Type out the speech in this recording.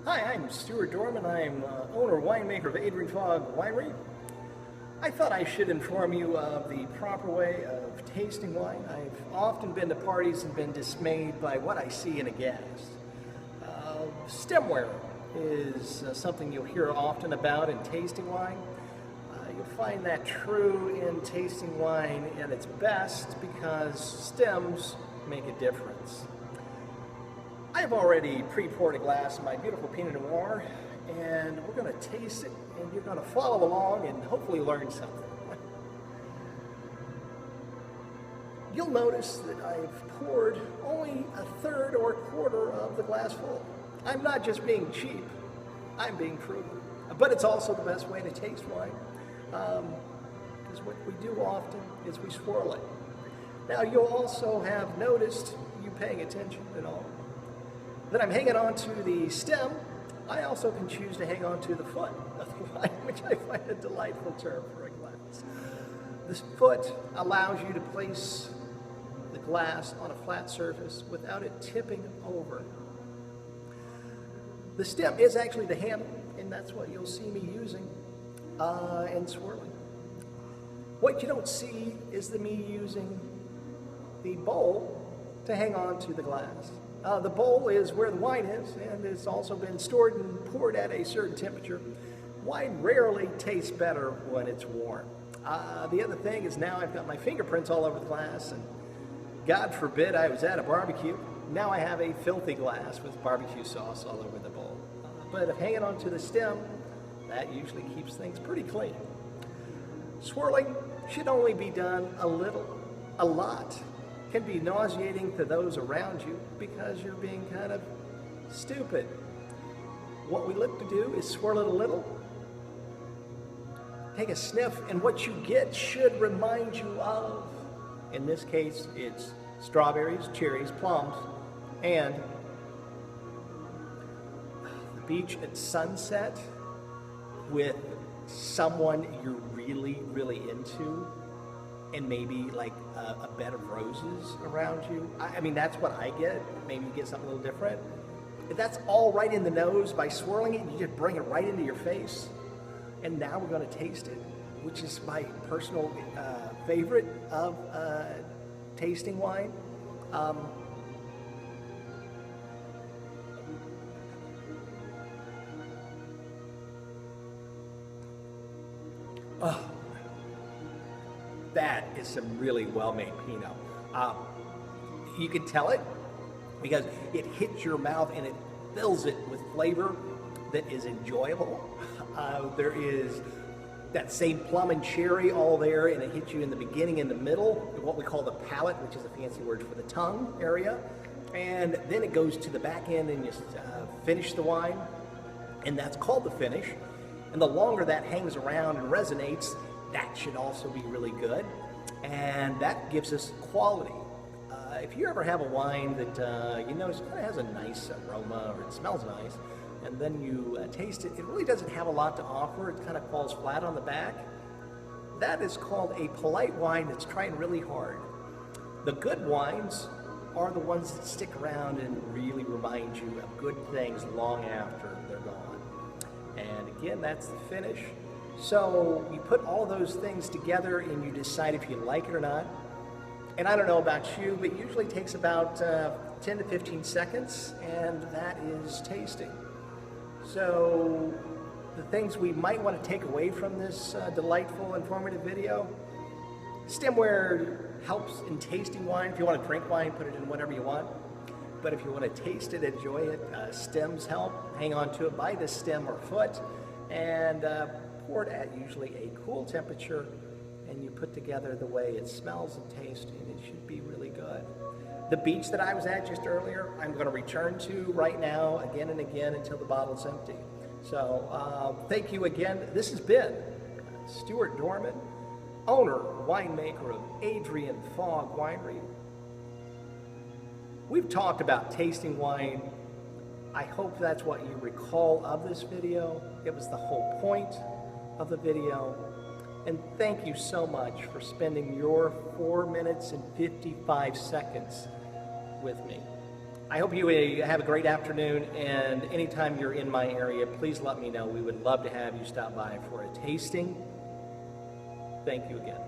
Hi, I'm Stuart Dorman. I'm owner winemaker of Adrian Fogg Winery. I thought I should inform you of the proper way of tasting wine. I've often been to parties and been dismayed by what I see in a guest. Stemware is something you'll hear often about in tasting wine. You'll find that true in tasting wine at its best because stems make a difference. I've already pre-poured a glass of my beautiful Pinot Noir, and we're going to taste it, and you're going to follow along and hopefully learn something. You'll notice that I've poured only a third or a quarter of the glass full. I'm not just being cheap, I'm being prudent. But it's also the best way to taste wine, because what we do often is we swirl it. Now you'll also have noticed, you paying attention at all, that I'm hanging on to the stem. I also can choose to hang on to the foot of the wine, which I find a delightful term for a glass. This foot allows you to place the glass on a flat surface without it tipping over. The stem is actually the handle, and that's what you'll see me using and swirling. What you don't see is me using the bowl to hang on to the glass. The bowl is where the wine is, and it's also been stored and poured at a certain temperature. Wine rarely tastes better when it's warm. The other thing is now I've got my fingerprints all over the glass, and God forbid I was at a barbecue. Now I have a filthy glass with barbecue sauce all over the bowl. But if hanging onto the stem, that usually keeps things pretty clean. Swirling should only be done a little. A lot can be nauseating to those around you because you're being kind of stupid. What we look to do is swirl it a little, take a sniff, and what you get should remind you of, in this case, it's strawberries, cherries, plums, and the beach at sunset with someone you're really, really into, and maybe like a bed of roses around you. I mean, that's what I get. Maybe you get something a little different. If that's all right in the nose, by swirling it, you just bring it right into your face. And now we're going to taste it, which is my personal favorite of tasting wine. Oh, that is some really well-made Pinot. You can tell it because it hits your mouth and it fills it with flavor that is enjoyable. There is that same plum and cherry all there, and it hits you in the beginning and the middle, what we call the palate, which is a fancy word for the tongue area. And then it goes to the back end and you finish the wine, and that's called the finish. And the longer that hangs around and resonates, that should also be really good, and that gives us quality. If you ever have a wine that you notice kind of has a nice aroma or it smells nice, and then you taste it, it really doesn't have a lot to offer, it kind of falls flat on the back, that is called a polite wine that's trying really hard. The good wines are the ones that stick around and really remind you of good things long after they're gone. And again, that's the finish. So you put all those things together and you decide if you like it or not. And I don't know about you, but it usually takes about 10 to 15 seconds, and that is tasting. So the things we might want to take away from this delightful, informative video: stemware helps in tasting wine. If you want to drink wine, put it in whatever you want. But if you want to taste it, enjoy it, stems help. Hang on to it by the stem or foot, and pour it at usually a cool temperature, and you put together the way it smells and tastes, and it should be really good. The beach that I was at just earlier, I'm going to return to right now again and again until the bottle's empty. So thank you again. This has been Stuart Dorman, owner, winemaker of Adrian Fogg Winery. We've talked about tasting wine. I hope that's what you recall of this video. It was the whole point of the video. And thank you so much for spending your 4 minutes and 55 seconds with me. I hope you have a great afternoon, and anytime you're in my area, please let me know. We would love to have you stop by for a tasting. Thank you again.